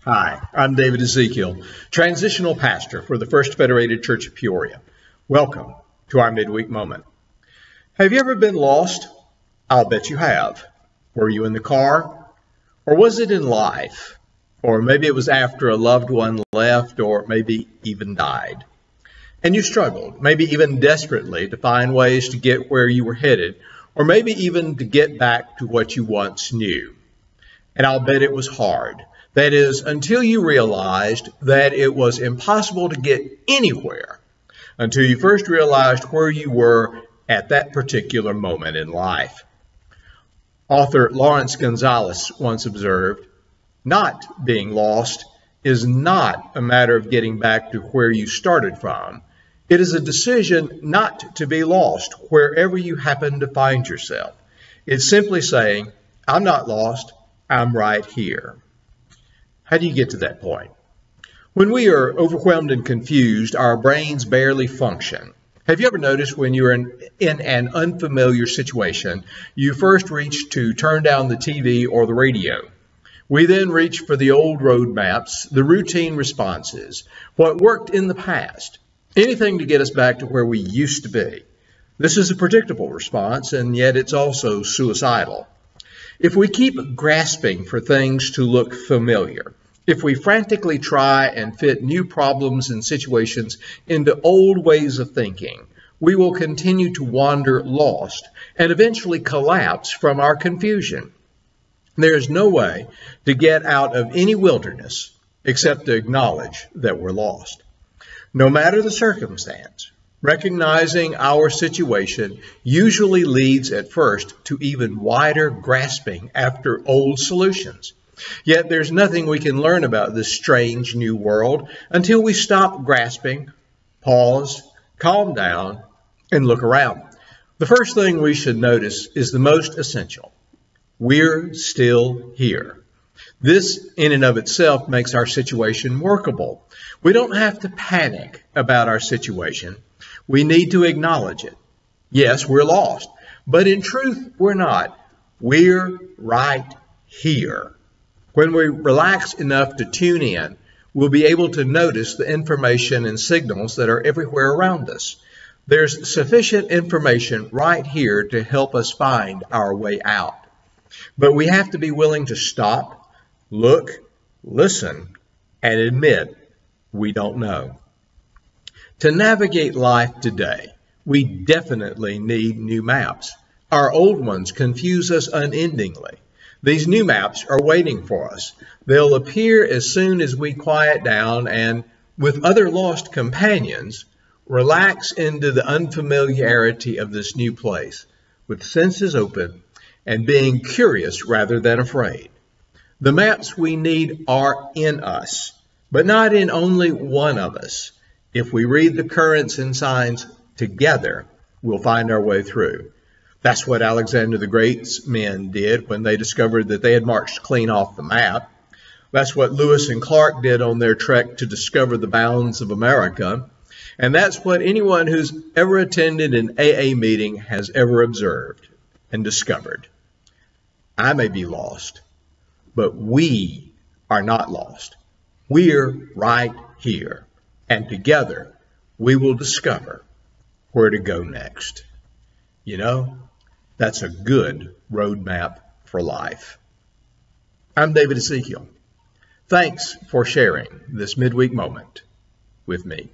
Hi, I'm David Ezekiel, transitional pastor for the First Federated Church of Peoria. Welcome to our midweek moment. Have you ever been lost? I'll bet you have. Were you in the car? Or was it in life? Or maybe it was after a loved one left or maybe even died. And you struggled, maybe even desperately, to find ways to get where you were headed, or maybe even to get back to what you once knew. And I'll bet it was hard. That is, until you realized that it was impossible to get anywhere until you first realized where you were at that particular moment in life. Author Lawrence Gonzalez once observed, "Not being lost is not a matter of getting back to where you started from. It is a decision not to be lost wherever you happen to find yourself. It's simply saying, I'm not lost, I'm right here." How do you get to that point? When we are overwhelmed and confused, our brains barely function. Have you ever noticed when you're in an unfamiliar situation, you first reach to turn down the TV or the radio? We then reach for the old road maps, the routine responses, what worked in the past, anything to get us back to where we used to be. This is a predictable response, and yet it's also suicidal. If we keep grasping for things to look familiar, if we frantically try and fit new problems and situations into old ways of thinking, we will continue to wander lost and eventually collapse from our confusion. There is no way to get out of any wilderness except to acknowledge that we're lost. No matter the circumstance, recognizing our situation usually leads at first to even wider grasping after old solutions. Yet there's nothing we can learn about this strange new world until we stop grasping, pause, calm down, and look around. The first thing we should notice is the most essential. We're still here. This in and of itself makes our situation workable. We don't have to panic about our situation. We need to acknowledge it. Yes, we're lost, but in truth, we're not. We're right here. When we relax enough to tune in, we'll be able to notice the information and signals that are everywhere around us. There's sufficient information right here to help us find our way out. But we have to be willing to stop, look, listen, and admit we don't know. To navigate life today, we definitely need new maps. Our old ones confuse us unendingly. These new maps are waiting for us. They'll appear as soon as we quiet down and, with other lost companions, relax into the unfamiliarity of this new place, with senses open and being curious rather than afraid. The maps we need are in us, but not in only one of us. If we read the currents and signs together, we'll find our way through. That's what Alexander the Great's men did when they discovered that they had marched clean off the map. That's what Lewis and Clark did on their trek to discover the bounds of America. And that's what anyone who's ever attended an AA meeting has ever observed and discovered. I may be lost, but we are not lost. We're right here. And together, we will discover where to go next. You know, that's a good roadmap for life. I'm David Ezekiel. Thanks for sharing this midweek moment with me.